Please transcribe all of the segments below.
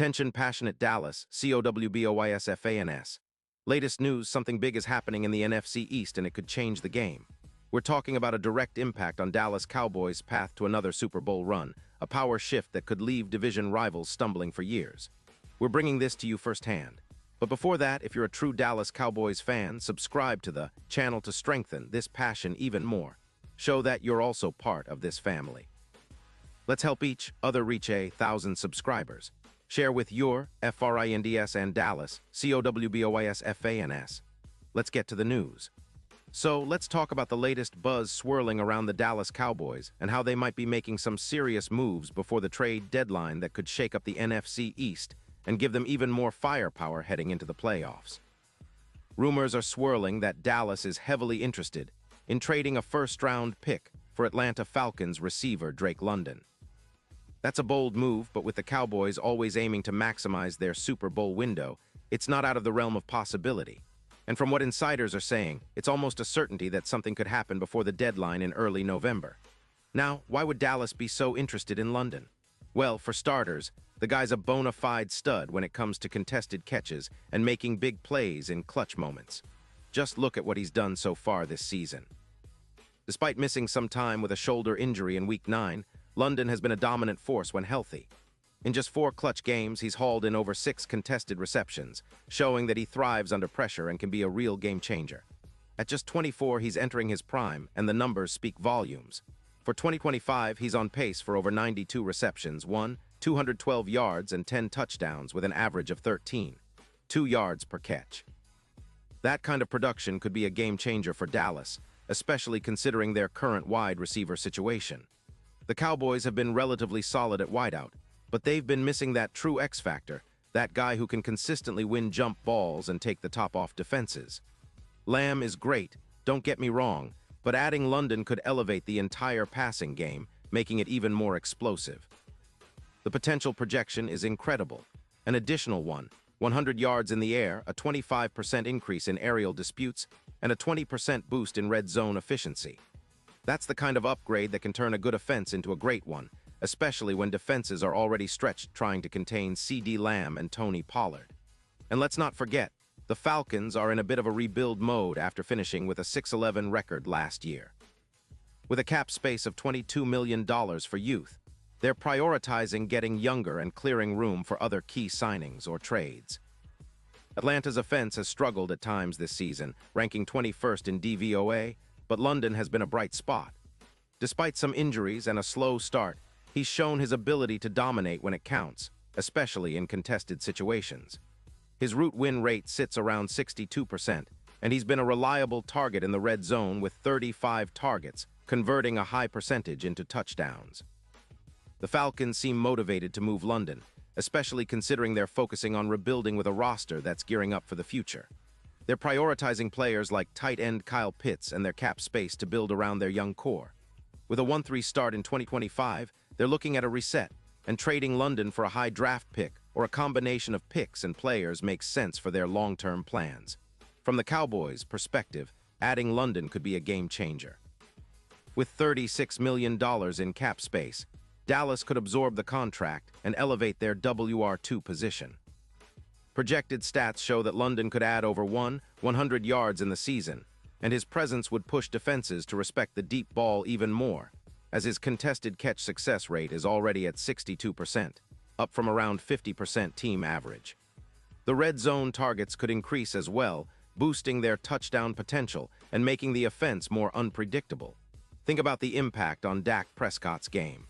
Attention passionate Dallas, COWBOYSFANS. Latest news, something big is happening in the NFC East and it could change the game. We're talking about a direct impact on Dallas Cowboys' path to another Super Bowl run, a power shift that could leave division rivals stumbling for years. We're bringing this to you firsthand. But before that, if you're a true Dallas Cowboys fan, subscribe to the channel to strengthen this passion even more. Show that you're also part of this family. Let's help each other reach 1,000 subscribers. Share with your FRINDS and Dallas, COWBOYSFANS. Let's get to the news. So let's talk about the latest buzz swirling around the Dallas Cowboys and how they might be making some serious moves before the trade deadline that could shake up the NFC East and give them even more firepower heading into the playoffs. Rumors are swirling that Dallas is heavily interested in trading a first-round pick for Atlanta Falcons receiver Drake London. That's a bold move, but with the Cowboys always aiming to maximize their Super Bowl window, it's not out of the realm of possibility. And from what insiders are saying, it's almost a certainty that something could happen before the deadline in early November. Now, why would Dallas be so interested in London? Well, for starters, the guy's a bona fide stud when it comes to contested catches and making big plays in clutch moments. Just look at what he's done so far this season. Despite missing some time with a shoulder injury in Week 9, London has been a dominant force when healthy. In just 4 clutch games, he's hauled in over 6 contested receptions, showing that he thrives under pressure and can be a real game changer. At just 24, he's entering his prime, and the numbers speak volumes. For 2025, he's on pace for over 92 receptions, 212 yards, and 10 touchdowns with an average of 13.2 yards per catch. That kind of production could be a game changer for Dallas, especially considering their current wide receiver situation. The Cowboys have been relatively solid at wideout, but they've been missing that true X factor, that guy who can consistently win jump balls and take the top off defenses. Lamb is great, don't get me wrong, but adding London could elevate the entire passing game, making it even more explosive. The potential projection is incredible. An additional 100 yards in the air, a 25% increase in aerial disputes, and a 20% boost in red zone efficiency. That's the kind of upgrade that can turn a good offense into a great one, especially when defenses are already stretched trying to contain CeeDee Lamb and Tony Pollard. And let's not forget, the Falcons are in a bit of a rebuild mode after finishing with a 6-11 record last year. With a cap space of $22 million for youth, they're prioritizing getting younger and clearing room for other key signings or trades. Atlanta's offense has struggled at times this season, ranking 21st in DVOA, but London has been a bright spot. Despite some injuries and a slow start, he's shown his ability to dominate when it counts, especially in contested situations. His route win rate sits around 62%, and he's been a reliable target in the red zone with 35 targets, converting a high percentage into touchdowns. The Falcons seem motivated to move London, especially considering they're focusing on rebuilding with a roster that's gearing up for the future. They're prioritizing players like tight end Kyle Pitts and their cap space to build around their young core. With a 1-3 start in 2025, they're looking at a reset, and trading London for a high draft pick or a combination of picks and players makes sense for their long-term plans. From the Cowboys' perspective, adding London could be a game changer. With $36 million in cap space, Dallas could absorb the contract and elevate their WR2 position. Projected stats show that London could add over 100 yards in the season, and his presence would push defenses to respect the deep ball even more, as his contested catch success rate is already at 62%, up from around 50% team average. The red zone targets could increase as well, boosting their touchdown potential and making the offense more unpredictable. Think about the impact on Dak Prescott's game.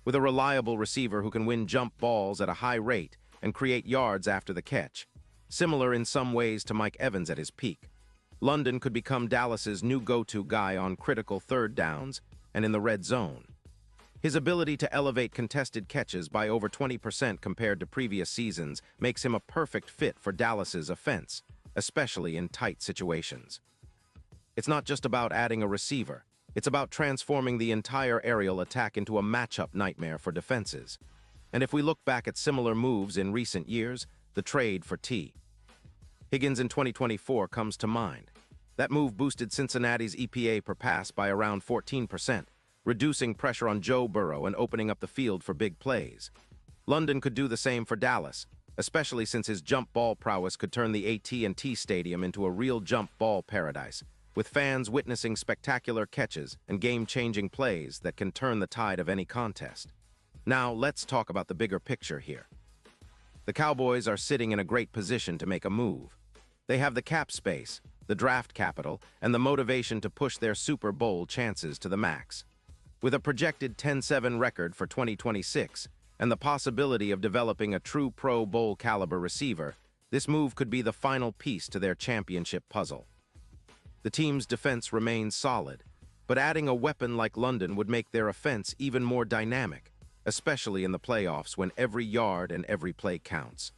With a reliable receiver who can win jump balls at a high rate and create yards after the catch, similar in some ways to Mike Evans at his peak, London could become Dallas's new go-to guy on critical third downs and in the red zone. His ability to elevate contested catches by over 20% compared to previous seasons makes him a perfect fit for Dallas's offense, especially in tight situations. It's not just about adding a receiver, it's about transforming the entire aerial attack into a matchup nightmare for defenses. And if we look back at similar moves in recent years, the trade for T. Higgins in 2024 comes to mind. That move boosted Cincinnati's EPA per pass by around 14%, reducing pressure on Joe Burrow and opening up the field for big plays. London could do the same for Dallas, especially since his jump ball prowess could turn the AT&T Stadium into a real jump ball paradise, with fans witnessing spectacular catches and game-changing plays that can turn the tide of any contest. Now, let's talk about the bigger picture here. The Cowboys are sitting in a great position to make a move. They have the cap space, the draft capital, and the motivation to push their Super Bowl chances to the max. With a projected 10-7 record for 2026 and the possibility of developing a true Pro Bowl caliber receiver, this move could be the final piece to their championship puzzle. The team's defense remains solid, but adding a weapon like London would make their offense even more dynamic, especially in the playoffs when every yard and every play counts.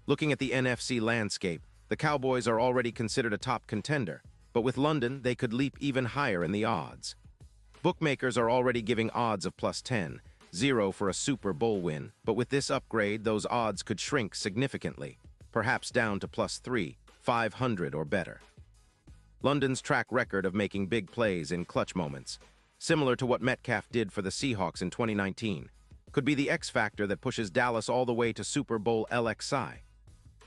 Looking at the NFC landscape, the Cowboys are already considered a top contender, but with London, they could leap even higher in the odds. Bookmakers are already giving odds of +10, 0 for a Super Bowl win, but with this upgrade, those odds could shrink significantly, perhaps down to +3, 500 or better. London's track record of making big plays in clutch moments, similar to what Metcalf did for the Seahawks in 2019, could be the X factor that pushes Dallas all the way to Super Bowl LXI.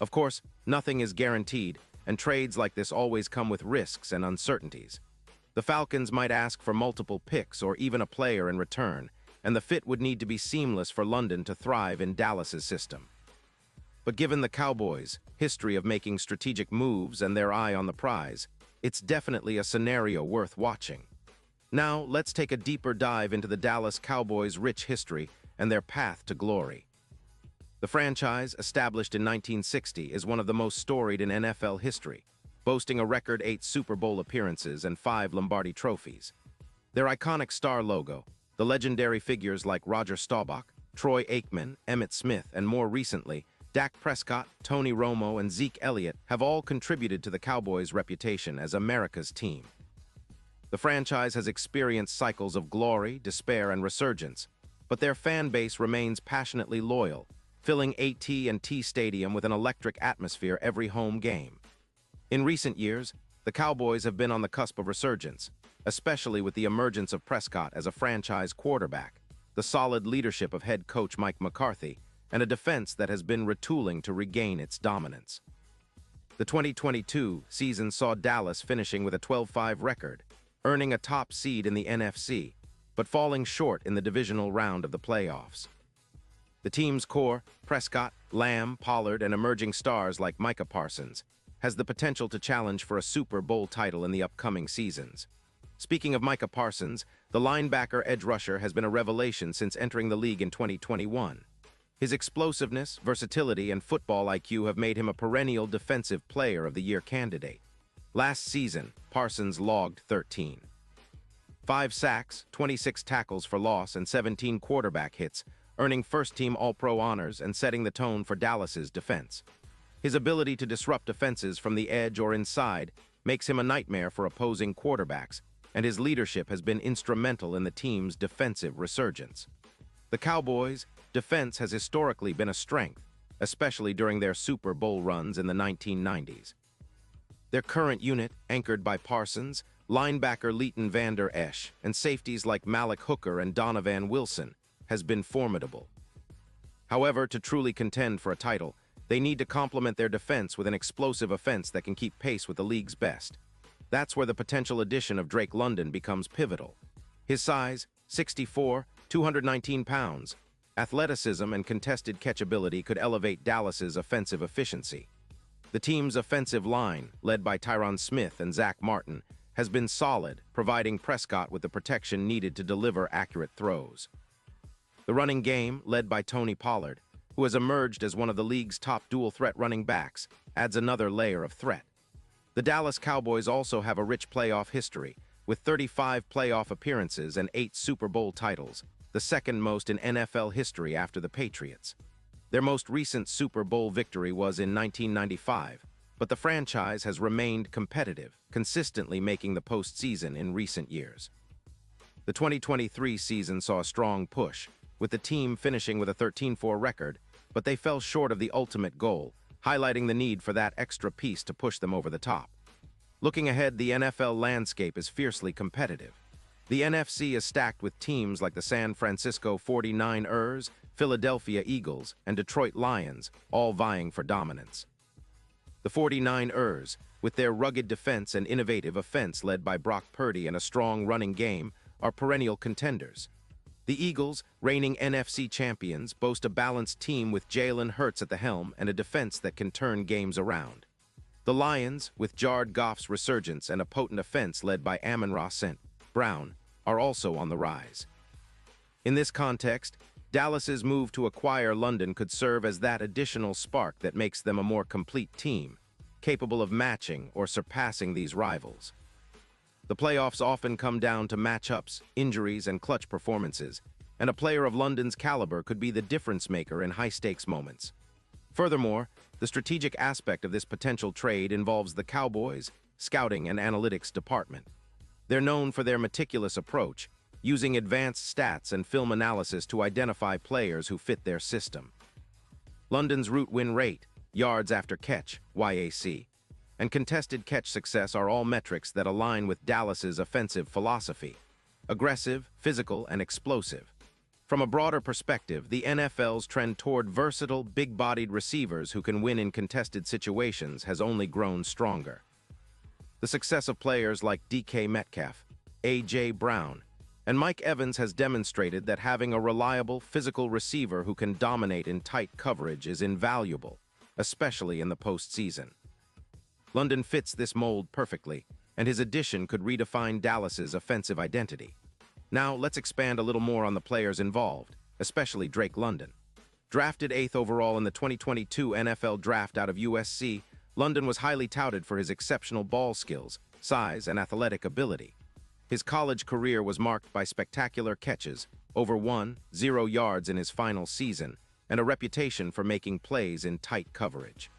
Of course, nothing is guaranteed, and trades like this always come with risks and uncertainties. The Falcons might ask for multiple picks or even a player in return, and the fit would need to be seamless for London to thrive in Dallas's system. But given the Cowboys' history of making strategic moves and their eye on the prize, it's definitely a scenario worth watching. Now, let's take a deeper dive into the Dallas Cowboys' rich history and their path to glory. The franchise, established in 1960, is one of the most storied in NFL history, boasting a record 8 Super Bowl appearances and 5 Lombardi trophies. Their iconic star logo, the legendary figures like Roger Staubach, Troy Aikman, Emmitt Smith, and more recently, Dak Prescott, Tony Romo, and Zeke Elliott have all contributed to the Cowboys' reputation as America's team. The franchise has experienced cycles of glory, despair, and resurgence, but their fan base remains passionately loyal, filling AT&T Stadium with an electric atmosphere every home game. In recent years, the Cowboys have been on the cusp of resurgence, especially with the emergence of Prescott as a franchise quarterback, the solid leadership of head coach Mike McCarthy, and a defense that has been retooling to regain its dominance. The 2022 season saw Dallas finishing with a 12-5 record, earning a top seed in the NFC, but falling short in the divisional round of the playoffs. The team's core, Prescott, Lamb, Pollard, and emerging stars like Micah Parsons, has the potential to challenge for a Super Bowl title in the upcoming seasons. Speaking of Micah Parsons, the linebacker edge rusher has been a revelation since entering the league in 2021. His explosiveness, versatility, and football IQ have made him a perennial Defensive Player of the Year candidate. Last season, Parsons logged 13. 5 sacks, 26 tackles for loss, and 17 quarterback hits, earning first-team All-Pro honors and setting the tone for Dallas's defense. His ability to disrupt offenses from the edge or inside makes him a nightmare for opposing quarterbacks, and his leadership has been instrumental in the team's defensive resurgence. The Cowboys' defense has historically been a strength, especially during their Super Bowl runs in the 1990s. Their current unit, anchored by Parsons, linebacker Leighton Vander Esch, and safeties like Malik Hooker and Donovan Wilson, has been formidable. However, to truly contend for a title, they need to complement their defense with an explosive offense that can keep pace with the league's best. That's where the potential addition of Drake London becomes pivotal. His size, 6'4", 219 pounds, athleticism and contested catchability could elevate Dallas's offensive efficiency. The team's offensive line, led by Tyron Smith and Zach Martin, has been solid, providing Prescott with the protection needed to deliver accurate throws. The running game, led by Tony Pollard, who has emerged as one of the league's top dual-threat running backs, adds another layer of threat. The Dallas Cowboys also have a rich playoff history, with 35 playoff appearances and 8 Super Bowl titles, the second most in NFL history after the Patriots. Their most recent Super Bowl victory was in 1995, but the franchise has remained competitive, consistently making the postseason in recent years. The 2023 season saw a strong push, with the team finishing with a 13-4 record, but they fell short of the ultimate goal, highlighting the need for that extra piece to push them over the top. Looking ahead, the NFL landscape is fiercely competitive. The NFC is stacked with teams like the San Francisco 49ers, Philadelphia Eagles, and Detroit Lions, all vying for dominance. The 49ers, with their rugged defense and innovative offense led by Brock Purdy and a strong running game, are perennial contenders. The Eagles, reigning NFC champions, boast a balanced team with Jalen Hurts at the helm and a defense that can turn games around. The Lions, with Jared Goff's resurgence and a potent offense led by Amon-Ra St. Brown, are also on the rise. In this context, Dallas's move to acquire London could serve as that additional spark that makes them a more complete team, capable of matching or surpassing these rivals. The playoffs often come down to matchups, injuries, and clutch performances, and a player of London's caliber could be the difference-maker in high-stakes moments. Furthermore, the strategic aspect of this potential trade involves the Cowboys' scouting and analytics department. They're known for their meticulous approach, using advanced stats and film analysis to identify players who fit their system. London's route win rate, yards after catch, YAC, and contested catch success are all metrics that align with Dallas's offensive philosophy: aggressive, physical, and explosive. From a broader perspective, the NFL's trend toward versatile, big-bodied receivers who can win in contested situations has only grown stronger. The success of players like DK Metcalf, A.J. Brown, and Mike Evans has demonstrated that having a reliable, physical receiver who can dominate in tight coverage is invaluable, especially in the postseason. London fits this mold perfectly, and his addition could redefine Dallas's offensive identity. Now, let's expand a little more on the players involved, especially Drake London. Drafted 8th overall in the 2022 NFL Draft out of USC, London was highly touted for his exceptional ball skills, size, and athletic ability. His college career was marked by spectacular catches, over 0 yards in his final season, and a reputation for making plays in tight coverage.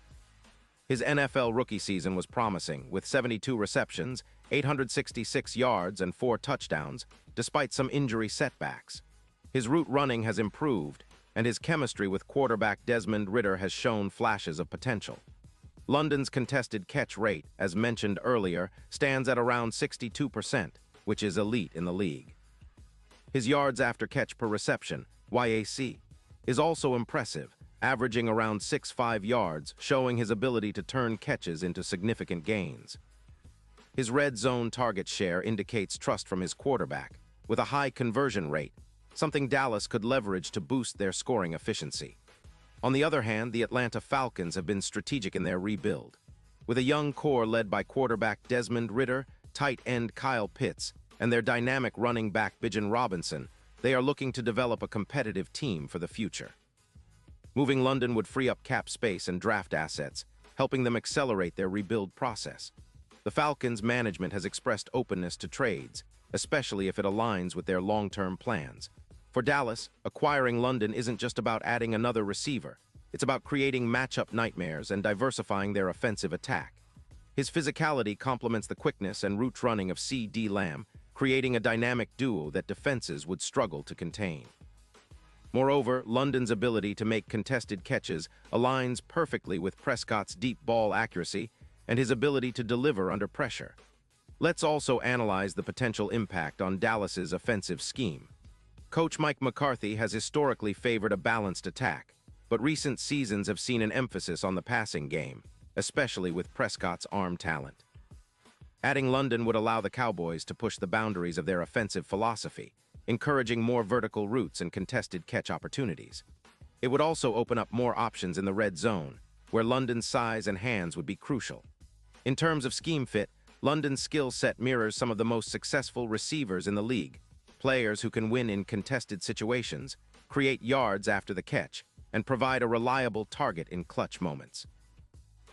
His NFL rookie season was promising, with 72 receptions, 866 yards, and 4 touchdowns, despite some injury setbacks. His route running has improved, and his chemistry with quarterback Desmond Ridder has shown flashes of potential. London's contested catch rate, as mentioned earlier, stands at around 62%, which is elite in the league. His yards after catch per reception, YAC, is also impressive, averaging around 6.5 yards, showing his ability to turn catches into significant gains. His red zone target share indicates trust from his quarterback, with a high conversion rate, something Dallas could leverage to boost their scoring efficiency. On the other hand, the Atlanta Falcons have been strategic in their rebuild. With a young core led by quarterback Desmond Ridder, tight end Kyle Pitts, and their dynamic running back Bijan Robinson, they are looking to develop a competitive team for the future. Moving London would free up cap space and draft assets, helping them accelerate their rebuild process. The Falcons' management has expressed openness to trades, especially if it aligns with their long-term plans. For Dallas, acquiring London isn't just about adding another receiver. It's about creating matchup nightmares and diversifying their offensive attack. His physicality complements the quickness and route running of C.D. Lamb, creating a dynamic duo that defenses would struggle to contain. Moreover, London's ability to make contested catches aligns perfectly with Prescott's deep ball accuracy and his ability to deliver under pressure. Let's also analyze the potential impact on Dallas's offensive scheme. Coach Mike McCarthy has historically favored a balanced attack, but recent seasons have seen an emphasis on the passing game, especially with Prescott's arm talent. Adding London would allow the Cowboys to push the boundaries of their offensive philosophy, encouraging more vertical routes and contested catch opportunities. It would also open up more options in the red zone, where London's size and hands would be crucial. In terms of scheme fit, London's skill set mirrors some of the most successful receivers in the league, players who can win in contested situations, create yards after the catch, and provide a reliable target in clutch moments.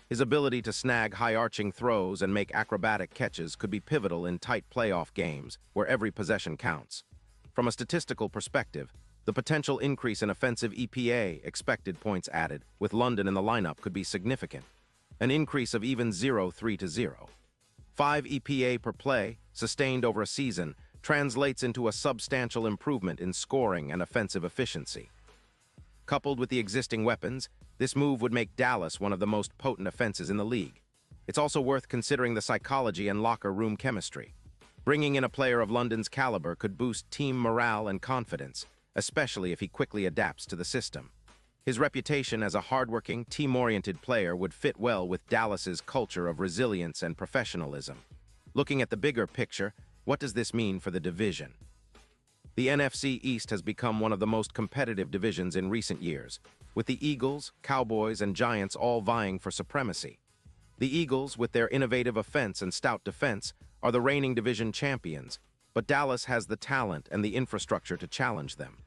His ability to snag high-arching throws and make acrobatic catches could be pivotal in tight playoff games where every possession counts. From a statistical perspective, the potential increase in offensive EPA, expected points added, with London in the lineup could be significant. An increase of even 0.3-0. 5 EPA per play, sustained over a season, translates into a substantial improvement in scoring and offensive efficiency. Coupled with the existing weapons, this move would make Dallas one of the most potent offenses in the league. It's also worth considering the psychology and locker room chemistry. Bringing in a player of London's caliber could boost team morale and confidence, especially if he quickly adapts to the system. His reputation as a hardworking, team-oriented player would fit well with Dallas's culture of resilience and professionalism. Looking at the bigger picture, what does this mean for the division? The NFC East has become one of the most competitive divisions in recent years, with the Eagles, Cowboys, and Giants all vying for supremacy. The Eagles, with their innovative offense and stout defense, are the reigning division champions, but Dallas has the talent and the infrastructure to challenge them.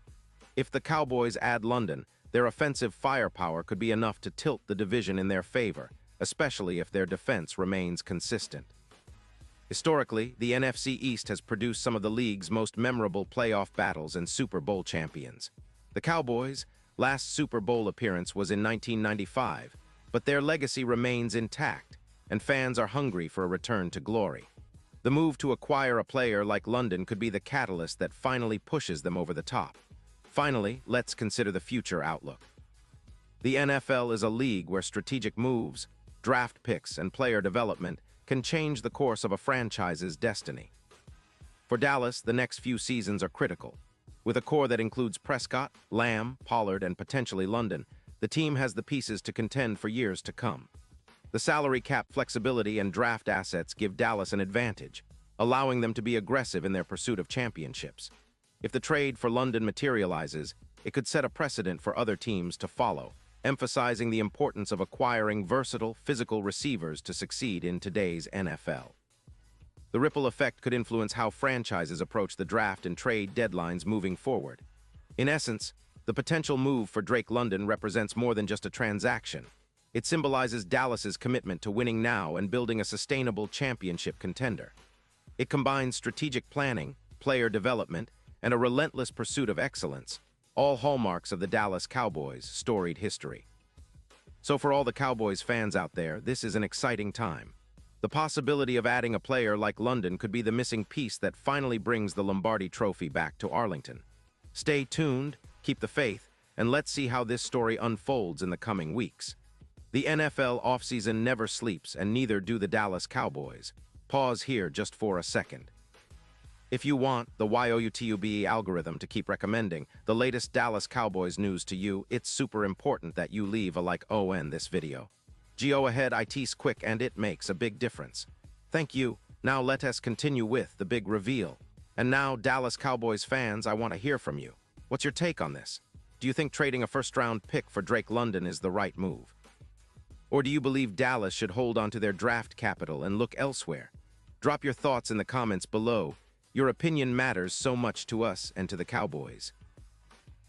If the Cowboys add London, their offensive firepower could be enough to tilt the division in their favor, especially if their defense remains consistent. Historically, the NFC East has produced some of the league's most memorable playoff battles and Super Bowl champions. The Cowboys' last Super Bowl appearance was in 1995, but their legacy remains intact, and fans are hungry for a return to glory. The move to acquire a player like London could be the catalyst that finally pushes them over the top. Finally, let's consider the future outlook. The NFL is a league where strategic moves, draft picks, and player development can change the course of a franchise's destiny. For Dallas, the next few seasons are critical. With a core that includes Prescott, Lamb, Pollard, and potentially London, the team has the pieces to contend for years to come. The salary cap flexibility and draft assets give Dallas an advantage, allowing them to be aggressive in their pursuit of championships. If the trade for London materializes, it could set a precedent for other teams to follow, emphasizing the importance of acquiring versatile, physical receivers to succeed in today's NFL. The ripple effect could influence how franchises approach the draft and trade deadlines moving forward. In essence, the potential move for Drake London represents more than just a transaction. It symbolizes Dallas's commitment to winning now and building a sustainable championship contender. It combines strategic planning, player development, and a relentless pursuit of excellence, all hallmarks of the Dallas Cowboys' storied history. So for all the Cowboys fans out there, this is an exciting time. The possibility of adding a player like London could be the missing piece that finally brings the Lombardi Trophy back to Arlington. Stay tuned, keep the faith, and let's see how this story unfolds in the coming weeks. The NFL offseason never sleeps, and neither do the Dallas Cowboys. Pause here just for a second. If you want the YouTube algorithm to keep recommending the latest Dallas Cowboys news to you, it's super important that you leave a like on this video. Go ahead, it's quick and it makes a big difference. Thank you. Now let us continue with the big reveal. And now, Dallas Cowboys fans, I want to hear from you. What's your take on this? Do you think trading a first-round pick for Drake London is the right move? Or do you believe Dallas should hold on to their draft capital and look elsewhere? Drop your thoughts in the comments below. Your opinion matters so much to us and to the Cowboys.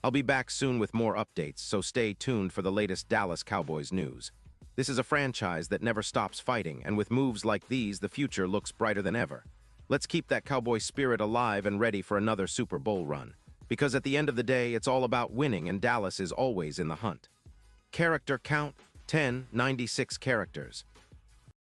I'll be back soon with more updates, so stay tuned for the latest Dallas Cowboys news. This is a franchise that never stops fighting, and with moves like these, the future looks brighter than ever. Let's keep that Cowboy spirit alive and ready for another Super Bowl run. Because at the end of the day, it's all about winning, and Dallas is always in the hunt. Character count, 96 characters.